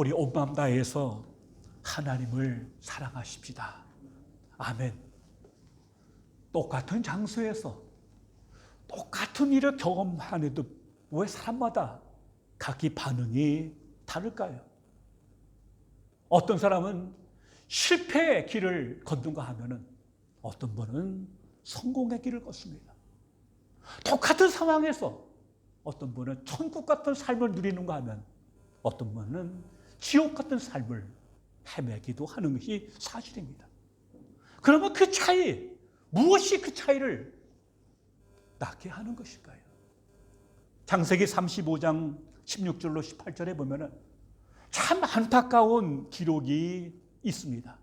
우리 온 마음 다해서 하나님을 사랑하십시다. 아멘. 똑같은 장소에서 똑같은 일을 경험하는데도 왜 사람마다 각기 반응이 다를까요? 어떤 사람은 실패의 길을 걷는가 하면은 어떤 분은 성공의 길을 걷습니다. 똑같은 상황에서 어떤 분은 천국 같은 삶을 누리는가 하면 어떤 분은 지옥 같은 삶을 헤매기도 하는 것이 사실입니다. 그러면 그 차이, 무엇이 그 차이를 나게 하는 것일까요? 창세기 35장 16절로 18절에 보면은 참 안타까운 기록이 있습니다.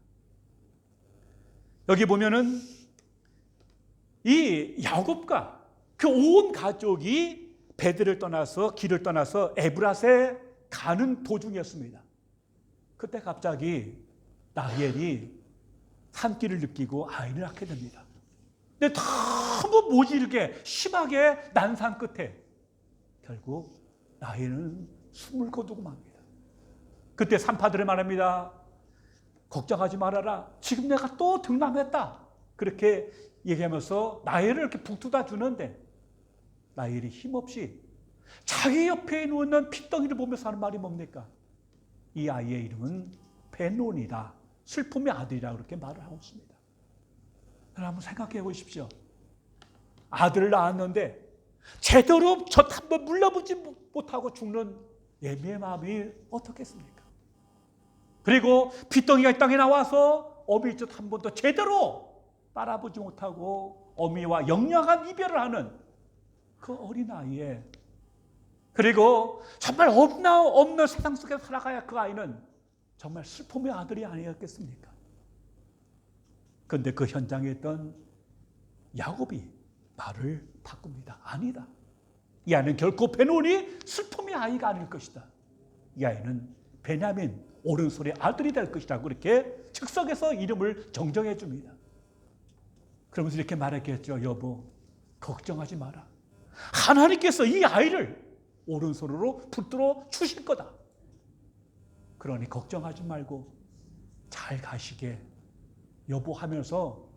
여기 보면은 이 야곱과 그 온 가족이 베들을 떠나서 길을 떠나서 에브랏에 가는 도중이었습니다. 그때 갑자기 라헬이 산기를 느끼고 아이를 낳게 됩니다. 근데 너무 모질게 심하게 난산 끝에 결국 라헬은 숨을 거두고 맙니다. 그때 산파들이 말합니다. 걱정하지 말아라. 지금 내가 또 등남했다. 그렇게 얘기하면서 라헬을 이렇게 북돋아 주는데 라헬이 힘없이 자기 옆에 누는 핏덩이를 보면서 하는 말이 뭡니까? 이 아이의 이름은 베논이다. 슬픔의 아들이라 그렇게 말을 하고 있습니다. 한번 생각해 보십시오. 아들을 낳았는데 제대로 젖 한번 물려보지 못하고 죽는 애미의 마음이 어떻겠습니까? 그리고 핏덩이가 이 땅에 나와서 어미 젖 한 번도 제대로 빨아보지 못하고 어미와 영영한 이별을 하는 그 어린 아이에, 그리고 정말 없는 세상 속에 살아가야 그 아이는 정말 슬픔의 아들이 아니었겠습니까? 그런데 그 현장에 있던 야곱이 말을 바꿉니다. 아니다. 이 아이는 결코 베논이 슬픔의 아이가 아닐 것이다. 이 아이는 베냐민 오른손의 아들이 될 것이다. 그렇게 즉석에서 이름을 정정해 줍니다. 그러면서 이렇게 말했겠죠. 여보, 걱정하지 마라. 하나님께서 이 아이를 오른손으로 붙들어 주실 거다. 그러니 걱정하지 말고 잘 가시게 여보 하면서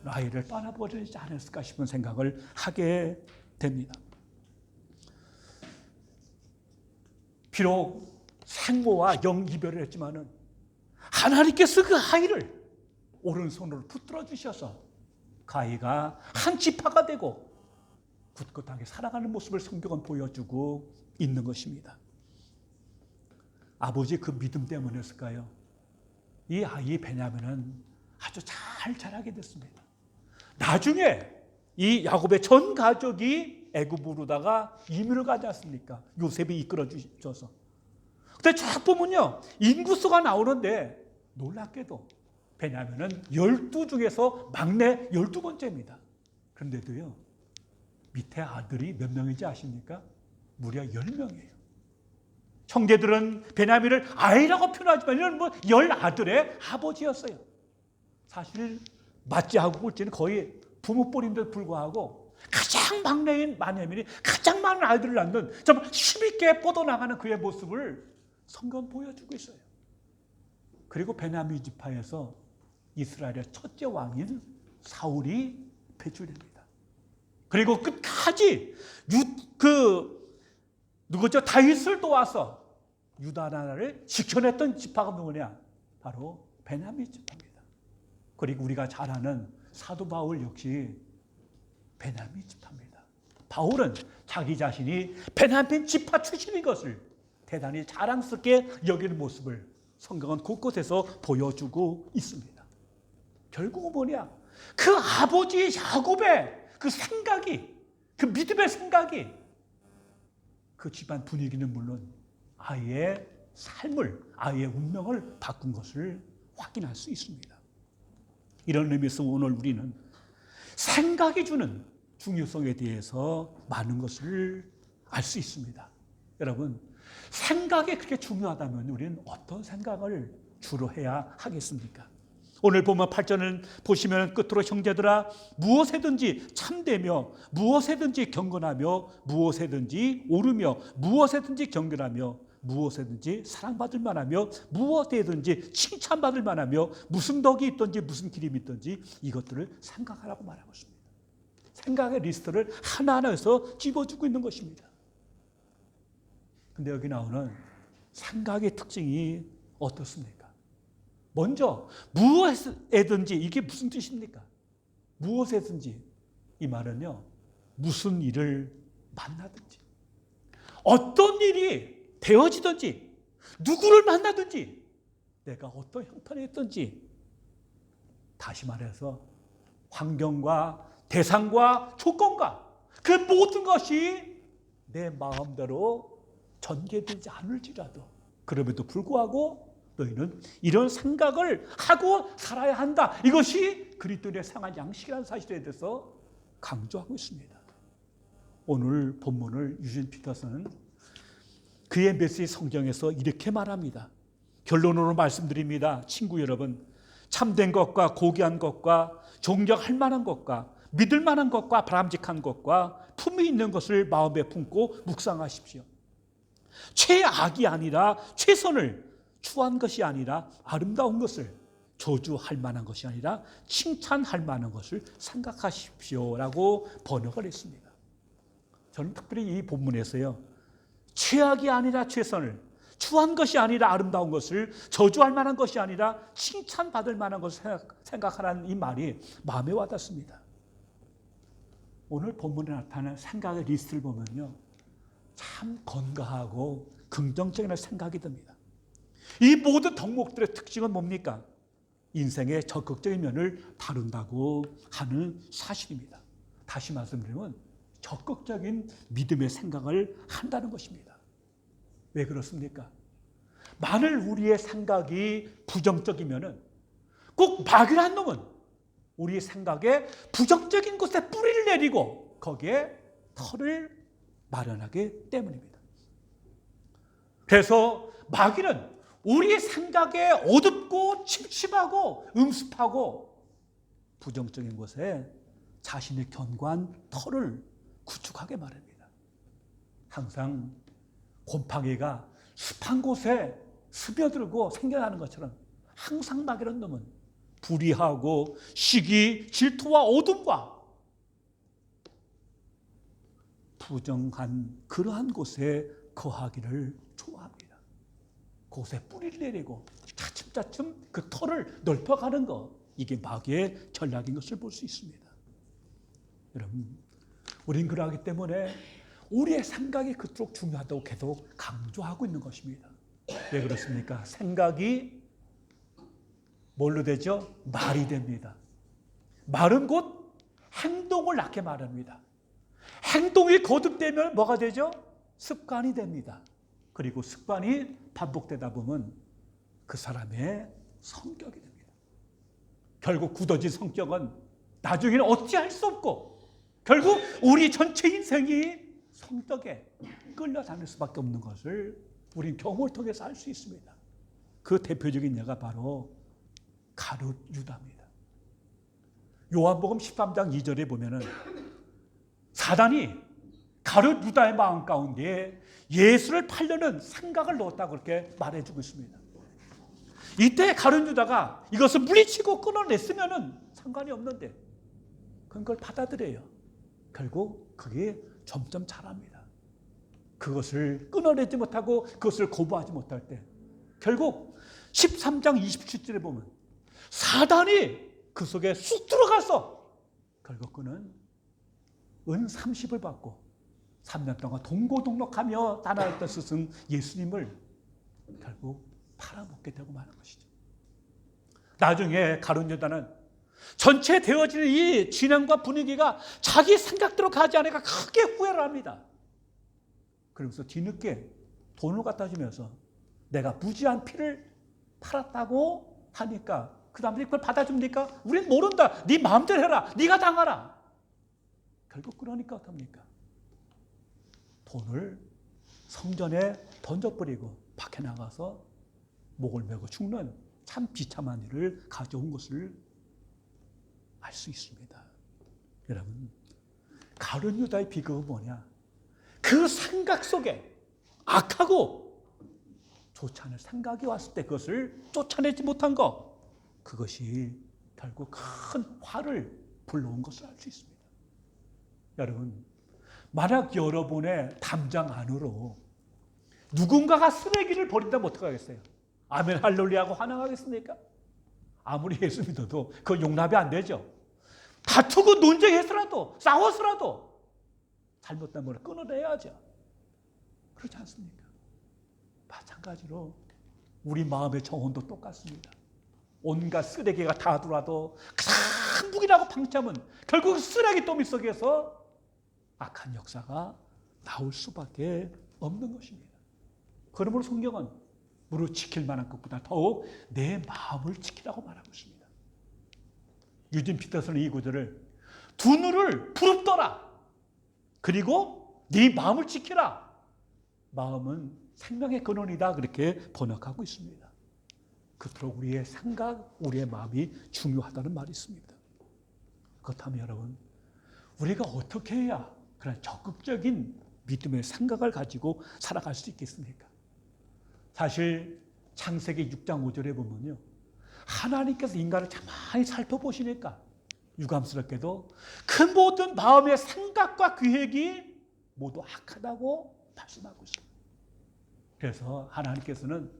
아이를 떠나버리지 않았을까 싶은 생각을 하게 됩니다. 비록 생모와 영 이별을 했지만은 하나님께서 그 아이를 오른손으로 붙들어 주셔서 그 아이가 한 지파가 되고 굳건하게 살아가는 모습을 성경은 보여주고 있는 것입니다. 아버지 그 믿음 때문이었을까요? 이 아이 베냐민은 아주 잘 자라게 됐습니다. 나중에 이 야곱의 전 가족이 애굽으로다가 이민을 가지 않습니까? 요셉이 이끌어 주셔서. 근데 쫙 보면요, 인구수가 나오는데 놀랍게도 베냐민은 12 중에서 막내 12번째입니다. 그런데도요, 밑에 아들이 몇 명인지 아십니까? 무려 10명이에요. 형제들은 베냐민을 아이라고 표현하지만 이런 뭐 10아들의 아버지였어요. 사실 맞지하고 꼴찌는 거의 부모뻘인데도 불구하고 가장 막내인 베냐민이 가장 많은 아이들을 낳는 정말 힘있게 뻗어나가는 그의 모습을 성경은 보여주고 있어요. 그리고 베냐민 지파에서 이스라엘의 첫째 왕인 사울이 배출됩니다. 그리고 끝까지 누구죠? 다윗을 도와서 유다 나라를 지켜냈던 지파가 누구냐? 바로 베냐민 지파입니다. 그리고 우리가 잘 아는 사도 바울 역시 베냐민 지파입니다. 바울은 자기 자신이 베냐민 지파 출신인 것을 대단히 자랑스럽게 여기는 모습을 성경은 곳곳에서 보여주고 있습니다. 결국은 뭐냐? 그 아버지 야곱의 그 생각이, 그 믿음의 생각이 그 집안 분위기는 물론 아이의 삶을, 아이의 운명을 바꾼 것을 확인할 수 있습니다. 이런 의미에서 오늘 우리는 생각이 주는 중요성에 대해서 많은 것을 알 수 있습니다. 여러분, 생각이 그렇게 중요하다면 우리는 어떤 생각을 주로 해야 하겠습니까? 오늘 보면 8절을 보시면 끝으로 형제들아 무엇에든지 참되며 무엇에든지 경건하며 무엇에든지 옳으며 무엇에든지 경건하며 무엇에든지 사랑받을 만하며 무엇에든지 칭찬받을 만하며 무슨 덕이 있든지 무슨 기림이 있든지 이것들을 생각하라고 말하고 있습니다. 생각의 리스트를 하나하나에서 집어주고 있는 것입니다. 근데 여기 나오는 생각의 특징이 어떻습니까? 먼저 무엇에든지, 이게 무슨 뜻입니까? 무엇에든지, 이 말은요, 무슨 일을 만나든지, 어떤 일이 되어지든지, 누구를 만나든지, 내가 어떤 형편에 있든지, 다시 말해서 환경과 대상과 조건과 그 모든 것이 내 마음대로 전개되지 않을지라도 그럼에도 불구하고 너희는 이런 생각을 하고 살아야 한다. 이것이 그리스도인의 생활 양식이라는 사실에 대해서 강조하고 있습니다. 오늘 본문을 유진 피터슨은 그의 메시지 성경에서 이렇게 말합니다. 결론으로 말씀드립니다. 친구 여러분, 참된 것과 고귀한 것과 존경할 만한 것과 믿을 만한 것과 바람직한 것과 품위 있는 것을 마음에 품고 묵상하십시오. 최악이 아니라 최선을, 추한 것이 아니라 아름다운 것을, 저주할 만한 것이 아니라 칭찬할 만한 것을 생각하십시오라고 번역을 했습니다. 저는 특별히 이 본문에서요, 최악이 아니라 최선을, 추한 것이 아니라 아름다운 것을, 저주할 만한 것이 아니라 칭찬받을 만한 것을 생각하라는 이 말이 마음에 와닿습니다. 오늘 본문에 나타나는 생각의 리스트를 보면요, 참 건강하고 긍정적인 생각이 듭니다. 이 모든 덕목들의 특징은 뭡니까? 인생의 적극적인 면을 다룬다고 하는 사실입니다. 다시 말씀드리면 적극적인 믿음의 생각을 한다는 것입니다. 왜 그렇습니까? 만일 우리의 생각이 부정적이면은 꼭 막연한 놈은 우리의 생각에 부정적인 곳에 뿌리를 내리고 거기에 털을 마련하기 때문입니다. 그래서 마귀는 우리의 생각에 어둡고 침침하고 음습하고 부정적인 곳에 자신의 견고한 털을 구축하게 마련입니다. 항상 곰팡이가 습한 곳에 스며들고 생겨나는 것처럼 항상 마귀는 놈은 불의하고 시기, 질투와 어둠과 부정한 그러한 곳에 거하기를 좋아합니다. 그곳에 뿌리를 내리고 차츰차츰 그 털을 넓혀가는 것, 이게 마귀의 전략인 것을 볼 수 있습니다. 여러분, 우린 그러하기 때문에 우리의 생각이 그토록 중요하다고 계속 강조하고 있는 것입니다. 왜 그렇습니까? 생각이 뭘로 되죠? 말이 됩니다. 말은 곧 행동을 낳게 마련합니다. 행동이 거듭되면 뭐가 되죠? 습관이 됩니다. 그리고 습관이 반복되다 보면 그 사람의 성격이 됩니다. 결국 굳어진 성격은 나중에는 어찌할 수 없고 결국 우리 전체 인생이 성격에 끌려다닐 수밖에 없는 것을 우린 경험을 통해서 알 수 있습니다. 그 대표적인 예가 바로 가룟 유다입니다. 요한복음 13장 2절에 보면은 사단이 가룟 유다의 마음 가운데 예수를 팔려는 생각을 넣었다고 그렇게 말해주고 있습니다. 이때 가룟 유다가 이것을 물리치고 끊어냈으면은 상관이 없는데 그걸 받아들여요. 결국 그게 점점 자랍니다. 그것을 끊어내지 못하고 그것을 거부하지 못할 때 결국 13장 27절에 보면 사단이 그 속에 쑥 들어가서 결국 그는 은 30을 받고 3년 동안 동고동락하며 따라했던 스승 예수님을 결국 팔아먹게 되고 마는 것이죠. 나중에 가룟 유다는 전체 되어지는 이 진행과 분위기가 자기 생각대로 가지 않으니까 크게 후회를 합니다. 그러면서 뒤늦게 돈을 갖다 주면서 내가 무지한 피를 팔았다고 하니까 그 사람들이 그걸 받아줍니까? 우린 모른다. 네 마음대로 해라. 네가 당하라. 결국 그러니까 어떡합니까? 돈을 성전에 던져버리고 밖에 나가서 목을 메고 죽는 참 비참한 일을 가져온 것을 알 수 있습니다. 여러분, 가룟 유다의 비극은 뭐냐? 그 생각 속에 악하고 좋지 않은 생각이 왔을 때 그것을 쫓아내지 못한 것, 그것이 결국 큰 화를 불러온 것을 알 수 있습니다. 여러분, 만약 여러분의 담장 안으로 누군가가 쓰레기를 버린다면 어떡하겠어요? 아멘 할렐루야하고 환영하겠습니까? 아무리 예수 믿어도 그건 용납이 안 되죠. 다투고 논쟁해서라도 싸워서라도 잘못된 걸 끊어내야죠. 그렇지 않습니까? 마찬가지로 우리 마음의 정혼도 똑같습니다. 온갖 쓰레기가 다 들어와도 큰 무기라고 방치하면 결국 쓰레기 더미 속에서 악한 역사가 나올 수밖에 없는 것입니다. 그러므로 성경은 무릇 지킬 만한 것보다 더욱 내 마음을 지키라고 말하고 있습니다. 유진 피터스는 이 구절을 두 눈을 부릅떠라. 그리고 네 마음을 지키라. 마음은 생명의 근원이다. 그렇게 번역하고 있습니다. 그토록 우리의 생각, 우리의 마음이 중요하다는 말이 있습니다. 그렇다면 여러분, 우리가 어떻게 해야 그런 적극적인 믿음의 생각을 가지고 살아갈 수 있겠습니까? 사실 창세기 6장 5절에 보면요, 하나님께서 인간을 가만히 살펴보시니까 유감스럽게도 그 모든 마음의 생각과 계획이 모두 악하다고 말씀하고 있습니다. 그래서 하나님께서는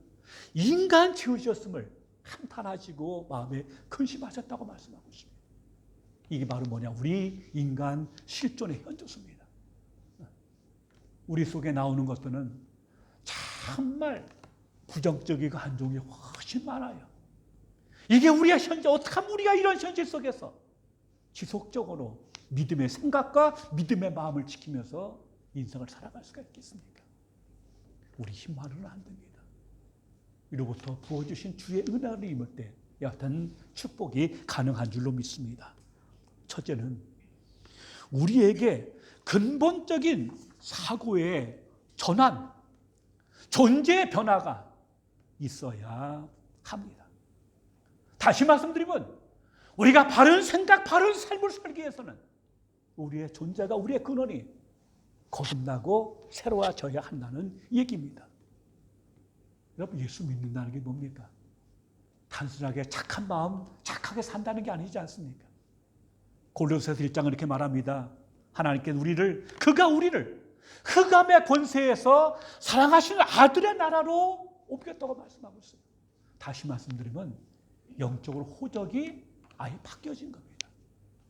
인간 지으셨음을 한탄하시고 마음에 근심하셨다고 말씀하고 있습니다. 이게 바로 뭐냐? 우리 인간 실존의 현주소입니다. 우리 속에 나오는 것들은 정말 부정적이고 한종이 훨씬 많아요. 이게 우리의 현재, 어떻게 하면 우리가 이런 현실 속에서 지속적으로 믿음의 생각과 믿음의 마음을 지키면서 인생을 살아갈 수가 있겠습니까? 우리 힘만으로는 안 됩니다. 이로부터 부어주신 주의 은혜를 입을 때 여하튼 축복이 가능한 줄로 믿습니다. 첫째는 우리에게 근본적인 사고의 전환, 존재의 변화가 있어야 합니다. 다시 말씀드리면 우리가 바른 생각, 바른 삶을 살기 위해서는 우리의 존재가, 우리의 근원이 거듭나고 새로워져야 한다는 얘기입니다. 여러분, 예수 믿는다는 게 뭡니까? 단순하게 착한 마음, 착하게 산다는 게 아니지 않습니까? 골로새서 1장은 이렇게 말합니다. 하나님께서 그가 우리를 흑암의 권세에서 사랑하시는 아들의 나라로 옮겼다고 말씀하고 있어요. 다시 말씀드리면 영적으로 호적이 아예 바뀌어진 겁니다.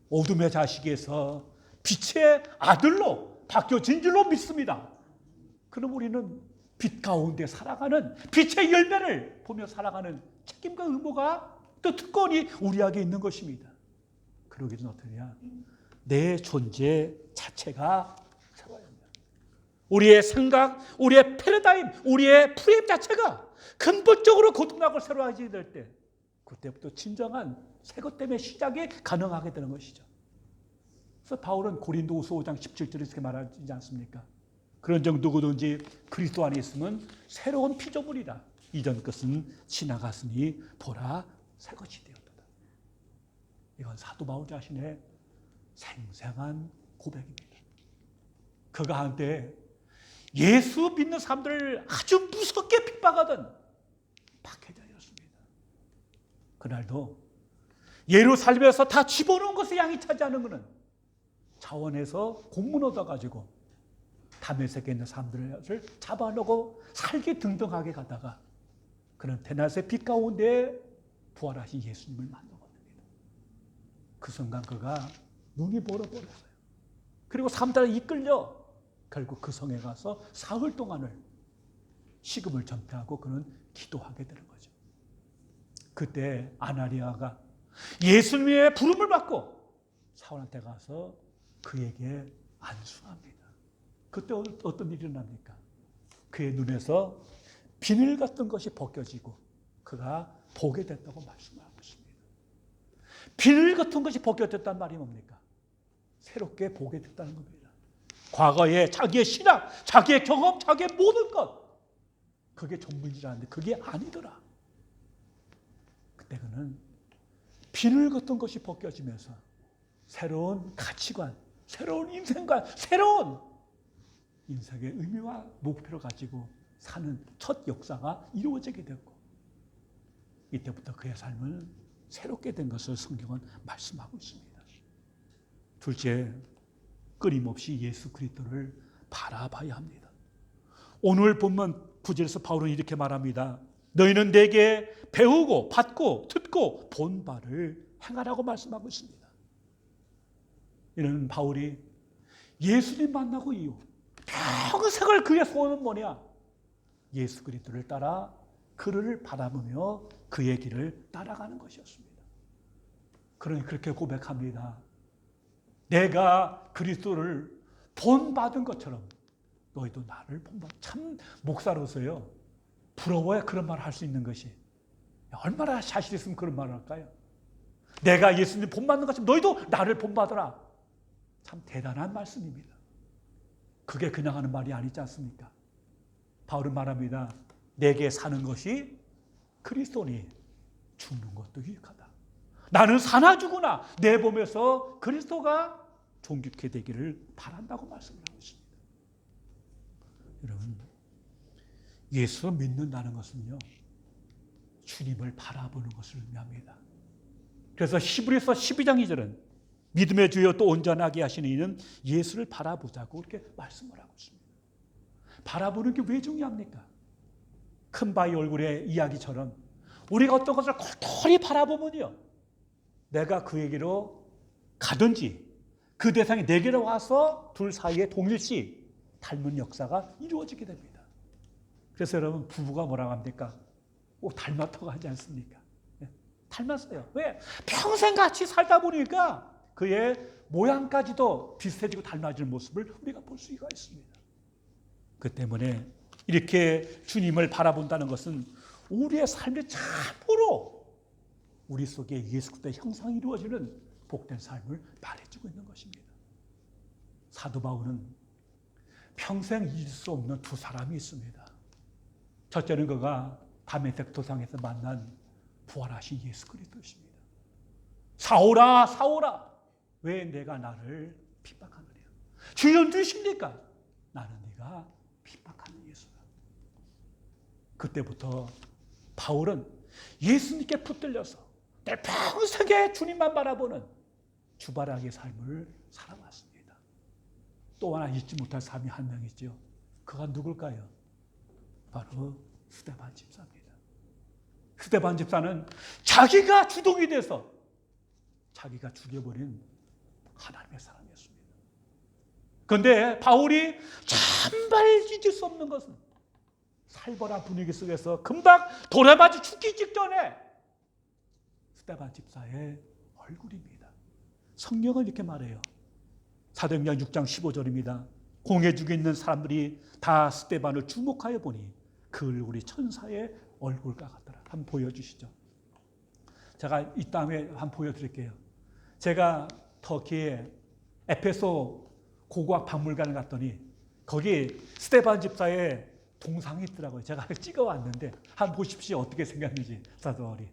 어둠의 자식에서 빛의 아들로 바뀌어진 줄로 믿습니다. 그럼 우리는 빛 가운데 살아가는, 빛의 열매를 보며 살아가는 책임과 의무가, 또 특권이 우리에게 있는 것입니다. 그러기는 어떠냐? 내 존재 자체가 새로워야 합니다. 우리의 생각, 우리의 패러다임, 우리의 프레임 자체가 근본적으로 거듭나고 새로워지게 될 때, 그때부터 진정한 새것 때문에 시작이 가능하게 되는 것이죠. 그래서 바울은 고린도후서 5장 17절에 이렇게 말하지 않습니까? 그런 정도 누구든지 그리스도 안에 있으면 새로운 피조물이라. 이전 것은 지나갔으니 보라 새 것이 되었다. 이건 사도 바울 자신의 생생한 고백입니다. 그가 한때 예수 믿는 사람들을 아주 무섭게 핍박하던 박해자였습니다. 그날도 예루살렘에서 다 집어넣은 것을 양이 차지하는 것은 자원에서 공문 얻어가지고 다메섹에 있는 사람들을 잡아놓고 살기 등등하게 가다가 그는 대낮의 빛 가운데 부활하신 예수님을 만나거든요. 그 순간 그가 눈이 멀어버렸어요. 그리고 사람들에 이끌려 결국 그 성에 가서 사흘 동안을 식음을 전폐하고 그는 기도하게 되는 거죠. 그때 아나니아가 예수님의 부름을 받고 사울한테 가서 그에게 안수합니다. 그때 어떤 일이 일어납니까? 그의 눈에서 비늘 같은 것이 벗겨지고 그가 보게 됐다고 말씀하고 있습니다. 비늘 같은 것이 벗겨졌다는 말이 뭡니까? 새롭게 보게 됐다는 겁니다. 과거에 자기의 신앙, 자기의 경험, 자기의 모든 것, 그게 전부인지라는데 그게 아니더라. 그때 그는 비늘 같은 것이 벗겨지면서 새로운 가치관, 새로운 인생관, 새로운 인생의 의미와 목표를 가지고 사는 첫 역사가 이루어지게 됐고, 이때부터 그의 삶은 새롭게 된 것을 성경은 말씀하고 있습니다. 둘째, 끊임없이 예수 그리스도를 바라봐야 합니다. 오늘 본문 9절에서 바울은 이렇게 말합니다. 너희는 내게 배우고 받고 듣고 본 바를 행하라고 말씀하고 있습니다. 이는 바울이 예수님 만나고 이후 평생을 그의 소원은 뭐냐? 예수 그리스도를 따라 그를 바라보며 그의 길을 따라가는 것이었습니다. 그러니 그렇게 고백합니다. 내가 그리스도를 본받은 것처럼 너희도 나를 본받. 참 목사로서요, 부러워야 그런 말을 할 수 있는 것이. 얼마나 자신 있으면 그런 말을 할까요? 내가 예수님 본받는 것처럼 너희도 나를 본받아라. 참 대단한 말씀입니다. 그게 그냥 하는 말이 아니지 않습니까? 바울은 말합니다. 내게 사는 것이 그리스도니 죽는 것도 유익하다. 나는 사나 죽으나 내 몸에서 그리스도가 존귀케 되기를 바란다고 말씀을 하고 있습니다. 여러분, 예수 믿는다는 것은요, 주님을 바라보는 것을 의미합니다. 그래서 히브리서 12장 2절은 믿음의 주여 또 온전하게 하시는 이는 예수를 바라보자고 이렇게 말씀을 하고 있습니다. 바라보는 게 왜 중요합니까? 큰 바위 얼굴의 이야기처럼 우리가 어떤 것을 고토히 바라보면요, 내가 그에게로 가든지 그 대상이 내게로 와서 둘 사이에 동일시 닮은 역사가 이루어지게 됩니다. 그래서 여러분, 부부가 뭐라고 합니까? 닮았다고 하지 않습니까? 닮았어요. 왜? 평생 같이 살다 보니까 그의 모양까지도 비슷해지고 달라지는 모습을 우리가 볼 수가 있습니다. 그 때문에 이렇게 주님을 바라본다는 것은 우리의 삶이 참으로 우리 속에 예수 그리스도의 형상이 이루어지는 복된 삶을 말해주고 있는 것입니다. 사도 바울은 평생 잊을 수 없는 두 사람이 있습니다. 첫째는 그가 다메섹 도상에서 만난 부활하신 예수 그리스도십니다. 사오라 사오라 왜 내가 나를 핍박하느냐? 주여 누구십니까? 나는 네가 핍박하는 예수다. 그때부터 바울은 예수님께 붙들려서 내 평생에 주님만 바라보는 주바라기의 삶을 살아왔습니다. 또 하나 잊지 못할 사람이 한 명 있죠. 그가 누굴까요? 바로 스데반 집사입니다. 스데반 집사는 자기가 주동이 돼서 자기가 죽여버린 하나님의 사람이었습니다. 그런데 바울이 정말 잊을 수 없는 것은 살벌한 분위기 속에서 금방 돌아맞아 죽기 직전에 스데반 집사의 얼굴입니다. 성경은 이렇게 말해요. 사도행전 6장 15절입니다. 공회 중에 있는 사람들이 다 스데반을 주목하여 보니 그 얼굴이 천사의 얼굴과 같더라. 한번 보여주시죠. 제가 이 다음에 한번 보여드릴게요. 제가 터키에 에페소 고고학 박물관을 갔더니 거기 스데반 집사의 동상이 있더라고요. 제가 찍어왔는데 한번 보십시오. 어떻게 생겼는지 사도월이.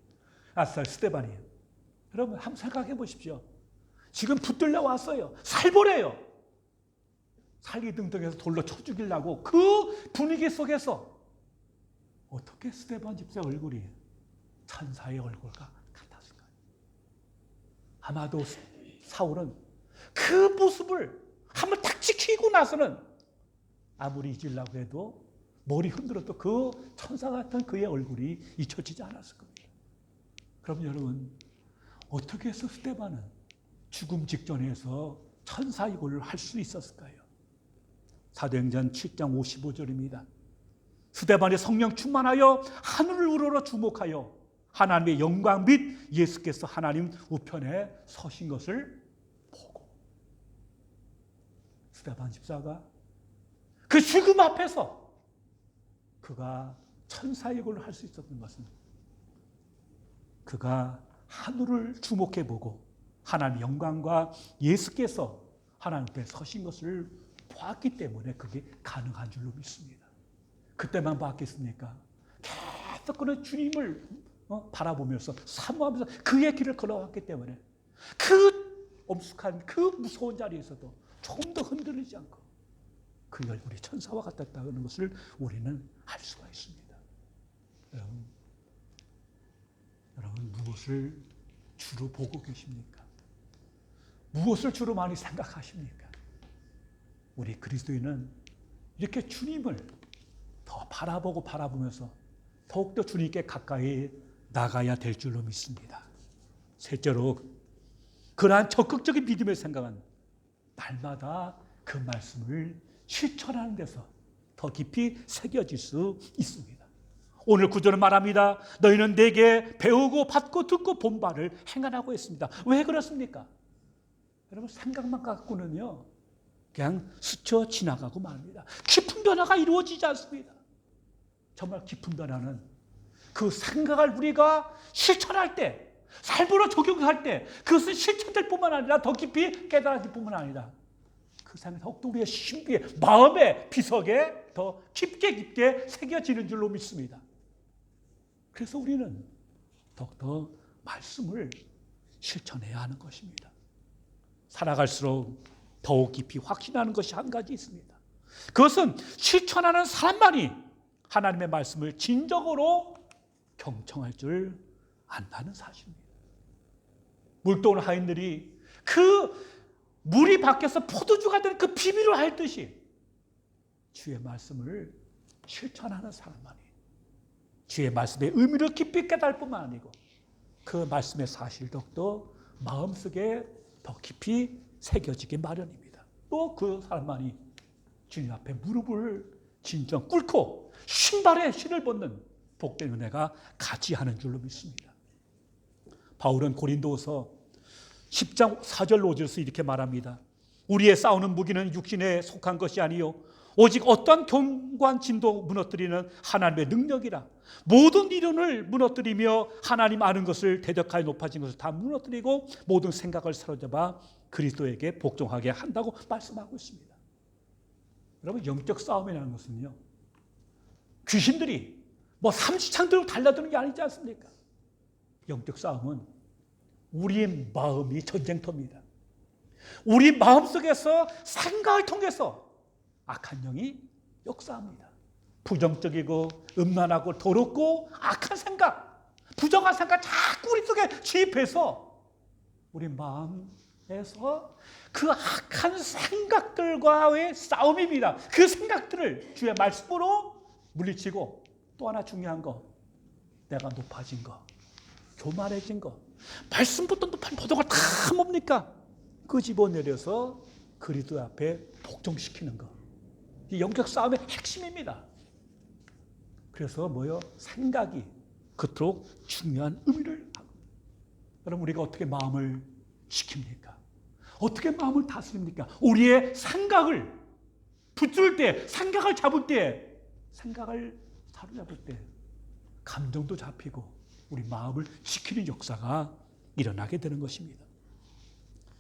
스데반이에요. 여러분 한번 생각해 보십시오. 지금 붙들려 왔어요. 살벌해요. 살기등등해서 돌로 쳐 죽이려고 그 분위기 속에서 어떻게 스데반 집사의 얼굴이 천사의 얼굴과 같았을까요? 아마도 사울은 그 모습을 한번 탁 지키고 나서는 아무리 잊으려고 해도 머리 흔들어도 그 천사 같은 그의 얼굴이 잊혀지지 않았을 겁니다. 그럼 여러분, 어떻게 해서 스데반은 죽음 직전에서 천사 이골을 할 수 있었을까요? 사도행전 7장 55절입니다. 스데반이 성령 충만하여 하늘을 우러러 주목하여 하나님의 영광 및 예수께서 하나님 우편에 서신 것을 보고, 스데반 집사가 그 죽음 앞에서 그가 천사의 골을 할 수 있었던 것은 그가 하늘을 주목해 보고 하나님의 영광과 예수께서 하나님 앞에 서신 것을 보았기 때문에 그게 가능한 줄로 믿습니다. 그때만 봤겠습니까? 계속 그는 주님을 바라보면서 사모하면서 그의 길을 걸어왔기 때문에 그 엄숙한 그 무서운 자리에서도 조금 더 흔들리지 않고 그 얼굴이 천사와 같았다는 것을 우리는 알 수가 있습니다. 여러분 무엇을 주로 보고 계십니까? 무엇을 주로 많이 생각하십니까? 우리 그리스도인은 이렇게 주님을 더 바라보면서 더욱더 주님께 가까이 나가야 될 줄로 믿습니다. 셋째로, 그러한 적극적인 믿음의 생각은 날마다 그 말씀을 실천하는 데서 더 깊이 새겨질 수 있습니다. 오늘 구절은 말합니다. 너희는 내게 배우고 받고 듣고 본 바를 행하라고 했습니다. 왜 그렇습니까? 여러분, 생각만 갖고는요 그냥 스쳐 지나가고 말합니다. 깊은 변화가 이루어지지 않습니다. 정말 깊은 변화는 그 생각을 우리가 실천할 때, 삶으로 적용할 때 그것은 실천될 뿐만 아니라 더 깊이 깨달아질 뿐만 아니라 그 생각이 더욱더 우리의 신비에, 마음의 비석에 더 깊게 새겨지는 줄로 믿습니다. 그래서 우리는 더욱더 말씀을 실천해야 하는 것입니다. 살아갈수록 더욱 깊이 확신하는 것이 한 가지 있습니다. 그것은 실천하는 사람만이 하나님의 말씀을 진정으로 경청할 줄 안다는 사실입니다. 물도 온 하인들이 그 물이 밖에서 포도주가 되는 그 비밀을 알듯이 주의 말씀을 실천하는 사람만이 주의 말씀의 의미를 깊이 깨달을 뿐만 아니고 그 말씀의 사실도 마음속에 더 깊이 새겨지기 마련입니다. 또 그 사람만이 주님 앞에 무릎을 진정 꿇고 신발에 신을 벗는 복된 은혜가 가지하는 줄로 믿습니다. 바울은 고린도서 10장 4절 5절에서 이렇게 말합니다. 우리의 싸우는 무기는 육신에 속한 것이 아니요 오직 어떠한 견고한 진도 무너뜨리는 하나님의 능력이라. 모든 이론을 무너뜨리며 하나님 아는 것을 대적하여 높아진 것을 다 무너뜨리고 모든 생각을 사로잡아 그리스도에게 복종하게 한다고 말씀하고 있습니다. 여러분, 영적 싸움이라는 것은요 귀신들이 삼지창 들고 달려드는 게 아니지 않습니까? 영적 싸움은 우리의 마음이 전쟁터입니다. 우리 마음속에서 생각을 통해서 악한 영이 역사합니다. 부정적이고 음란하고 더럽고 악한 생각, 부정한 생각 자꾸 우리 속에 주입해서 우리 마음에서 그 악한 생각들과의 싸움입니다. 그 생각들을 주의 말씀으로 물리치고, 또 하나 중요한 거, 내가 높아진 거, 교만해진 거, 말씀부터 높은 모든 걸 다 뭡니까? 끄집어내려서 그리스도 앞에 복종시키는 거. 이 영적 싸움의 핵심입니다. 그래서 생각이 그토록 중요한 의미를 하고. 여러분, 우리가 어떻게 마음을 지킵니까? 어떻게 마음을 다스립니까? 우리의 생각을 붙들 때, 생각을 잡을 때, 생각을 사로잡을 때 감정도 잡히고 우리 마음을 지키는 역사가 일어나게 되는 것입니다.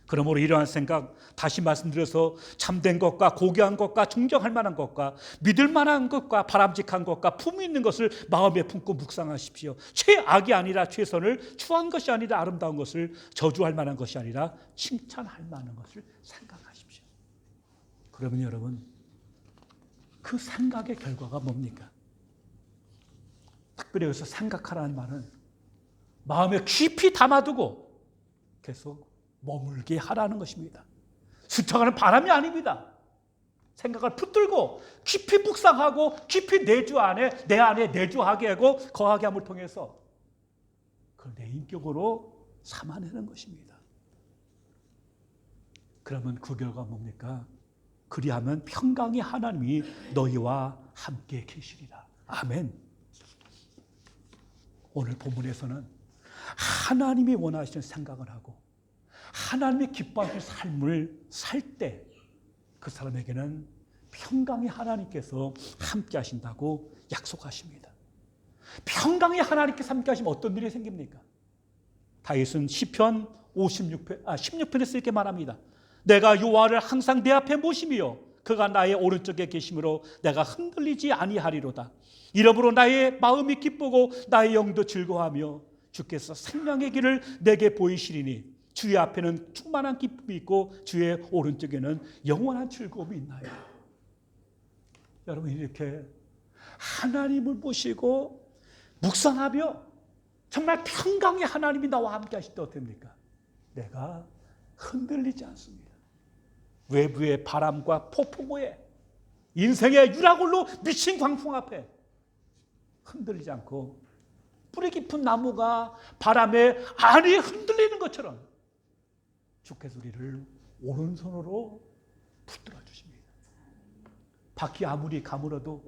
그러므로 이러한 생각, 다시 말씀드려서 참된 것과 고귀한 것과 존경할 만한 것과 믿을 만한 것과 바람직한 것과 품위 있는 것을 마음에 품고 묵상하십시오. 최악이 아니라 최선을, 추한 것이 아니라 아름다운 것을, 저주할 만한 것이 아니라 칭찬할 만한 것을 생각하십시오. 그러면 여러분, 그 생각의 결과가 뭡니까? 특별히 여기서 생각하라는 말은 마음에 깊이 담아두고 계속 머물게 하라는 것입니다. 스쳐가는 바람이 아닙니다. 생각을 붙들고 깊이 묵상하고 깊이 내 안에 내주하게 하고 거하게 함을 통해서 그걸 내 인격으로 삼아내는 것입니다. 그러면 그 결과가 뭡니까? 그리하면 평강의 하나님이 너희와 함께 계시리라. 아멘. 오늘 본문에서는 하나님이 원하시는 생각을 하고 하나님이 기뻐하시는 삶을 살 때 그 사람에게는 평강의 하나님께서 함께 하신다고 약속하십니다. 평강의 하나님께서 함께 하시면 어떤 일이 생깁니까? 다윗은 시편 16편에서 이렇게 말합니다. 내가 여호와를 항상 내 앞에 모시며 그가 나의 오른쪽에 계심으로 내가 흔들리지 아니하리로다. 이러므로 나의 마음이 기쁘고 나의 영도 즐거워하며 주께서 생명의 길을 내게 보이시리니 주의 앞에는 충만한 기쁨이 있고 주의 오른쪽에는 영원한 즐거움이 있나요? 여러분, 이렇게 하나님을 모시고 묵상하며 정말 평강의 하나님이 나와 함께 하실 때 어떻습니까? 내가 흔들리지 않습니다. 외부의 바람과 폭풍우에 인생의 유라굴로 미친 광풍 앞에 흔들리지 않고 뿌리 깊은 나무가 바람에 안이 흔들리는 것처럼 주께서 우리를 오른손으로 붙들어 주십니다. 바퀴 아무리 가물어도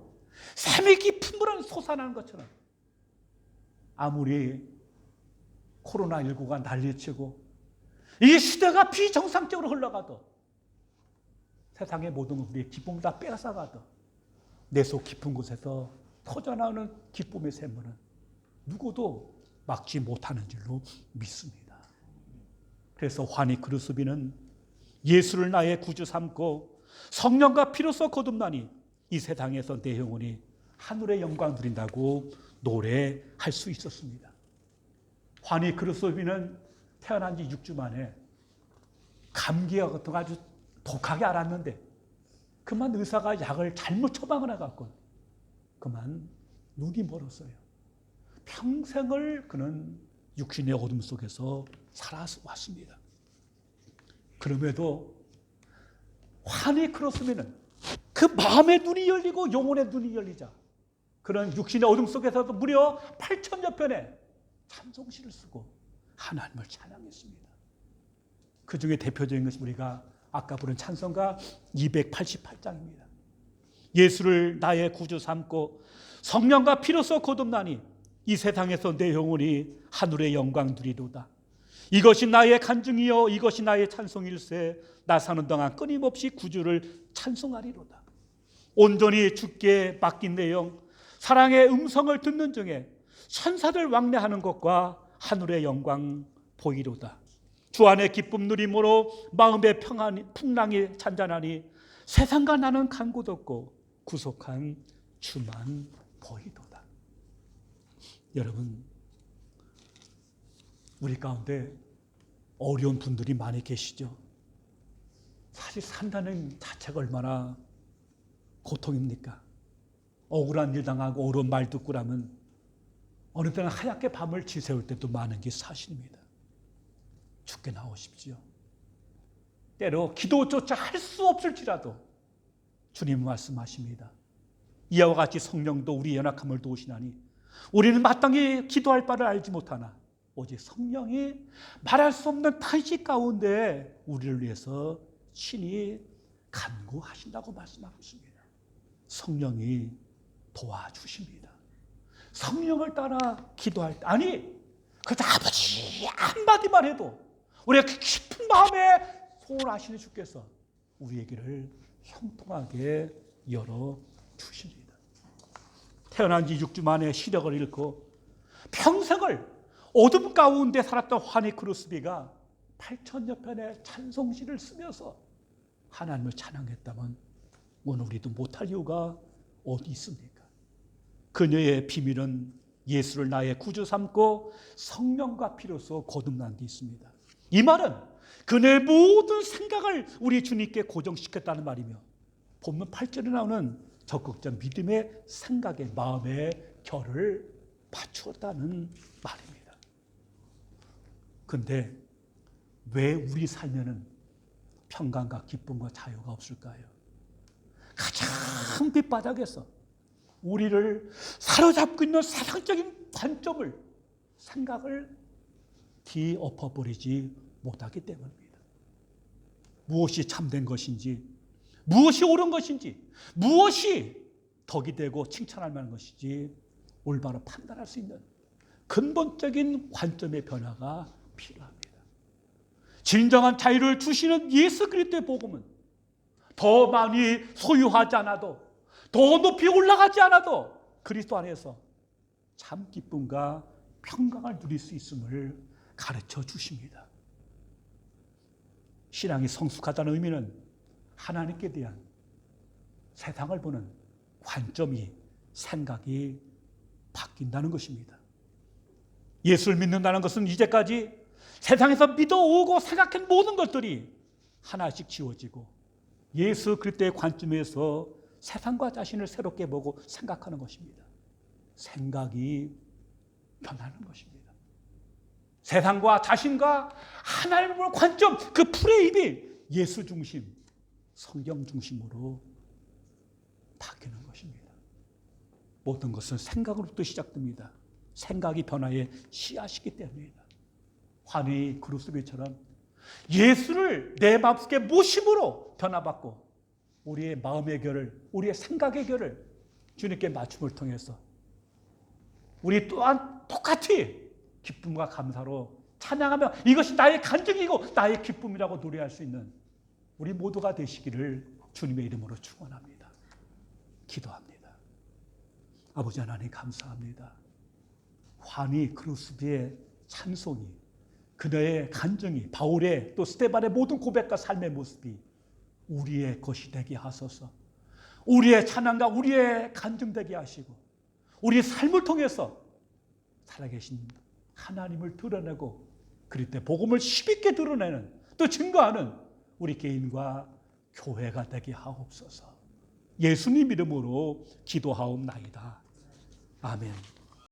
샘이 깊은 물은 솟아나는 것처럼 아무리 코로나19가 난리치고 이 시대가 비정상적으로 흘러가도 세상의 모든 우리의 기쁨을 다 빼앗아가도 내 속 깊은 곳에서 터져나오는 기쁨의 샘물은 누구도 막지 못하는 줄로 믿습니다. 그래서 환희 크루스비는 예수를 나의 구주 삼고 성령과 피로써 거듭나니 이 세상에서 내 영혼이 하늘의 영광 누린다고 노래할 수 있었습니다. 환희 크루스비는 태어난 지 6주 만에 감기와 같은 거 아주 독하게 앓았는데 그만 의사가 약을 잘못 처방을 해갖고 그만 눈이 멀었어요. 평생을 그는 육신의 어둠 속에서 살아왔습니다. 그럼에도 환희 크루스비는 그 마음의 눈이 열리고 영혼의 눈이 열리자 그런 육신의 어둠 속에서도 무려 8,000여 편의 찬송시를 쓰고 하나님을 찬양했습니다. 그 중에 대표적인 것이 우리가 아까 부른 찬송가 288장입니다. 예수를 나의 구주 삼고 성령과 피로써 거듭나니 이 세상에서 내 영혼이 하늘의 영광 누리도다. 이것이 나의 간증이요 이것이 나의 찬송일세. 나 사는 동안 끊임없이 구주를 찬송하리로다. 온전히 주께 맡긴 내 영 사랑의 음성을 듣는 중에 천사들 왕래하는 것과 하늘의 영광 보이로다. 주 안에 기쁨 누림으로 마음의 풍랑이 잔잔하니 세상과 나는 간 곳 없고 구속한 주만 보이도다. 여러분, 우리 가운데 어려운 분들이 많이 계시죠. 사실 산다는 자체가 얼마나 고통입니까? 억울한 일 당하고 어려운 말 듣고 나면 어느 때는 하얗게 밤을 지새울 때도 많은 게 사실입니다. 주께 나오십시오. 때로 기도조차 할 수 없을지라도 주님 말씀하십니다. 이와 같이 성령도 우리 연약함을 도우시나니 우리는 마땅히 기도할 바를 알지 못하나 오직 성령이 말할 수 없는 탄식 가운데 우리를 위해서 친히 간구하신다고 말씀하고 있습니다. 성령이 도와주십니다. 성령을 따라 기도할 때 아니 그저 아버지 한마디만 해도 우리가 그 깊은 마음에 소원하시는 주께서 우리에게를 형통하게 열어주십니다. 태어난 지 6주 만에 시력을 잃고 평생을 어둠 가운데 살았던 환희 크루스비가 8,000여 편의 찬송시를 쓰면서 하나님을 찬양했다면 오늘 우리도 못할 이유가 어디 있습니까? 그녀의 비밀은 예수를 나의 구주 삼고 성령과 피로써 거듭난 데 있습니다. 이 말은 그녀의 모든 생각을 우리 주님께 고정시켰다는 말이며 본문 8절에 나오는 적극적 믿음의 생각에 마음의 결을 맞추었다는 말입니다. 그런데 왜 우리 삶에는 평강과 기쁨과 자유가 없을까요? 가장 밑바닥에서 우리를 사로잡고 있는 세상적인 관점을 생각을 뒤엎어버리지 못하기 때문입니다. 무엇이 참된 것인지 무엇이 옳은 것인지 무엇이 덕이 되고 칭찬할 만한 것인지 올바로 판단할 수 있는 근본적인 관점의 변화가 필요합니다. 진정한 자유를 주시는 예수 그리스도의 복음은 더 많이 소유하지 않아도 더 높이 올라가지 않아도 그리스도 안에서 참 기쁨과 평강을 누릴 수 있음을 가르쳐 주십니다. 신앙이 성숙하다는 의미는 하나님께 대한 세상을 보는 관점이 생각이 바뀐다는 것입니다. 예수를 믿는다는 것은 이제까지 세상에서 믿어오고 생각한 모든 것들이 하나씩 지워지고 예수 그리스도의 관점에서 세상과 자신을 새롭게 보고 생각하는 것입니다. 생각이 변하는 것입니다. 세상과 자신과 하나님을 보는 관점, 그 프레임이 예수 중심, 성경 중심으로 바뀌는 것입니다. 모든 것은 생각으로부터 시작됩니다. 생각이 변화의 씨앗이기 때문입니다. 환희 그루스비처럼 예수를 내 마음속에 모심으로 변화받고 우리의 마음의 결을, 우리의 생각의 결을 주님께 맞춤을 통해서 우리 또한 똑같이 기쁨과 감사로 찬양하며 이것이 나의 간증이고 나의 기쁨이라고 노래할 수 있는 우리 모두가 되시기를 주님의 이름으로 축원합니다. 기도합니다. 아버지 하나님 감사합니다. 환희 그루스비의 찬송이, 그녀의 간증이, 바울의 또 스데반의 모든 고백과 삶의 모습이 우리의 것이 되게 하소서. 우리의 찬양과 우리의 간증 되게 하시고 우리의 삶을 통해서 살아계신 하나님을 드러내고 그럴 때 복음을 힘있게 드러내는 또 증거하는 우리 개인과 교회가 되게 하옵소서. 예수님 이름으로 기도하옵나이다. 아멘.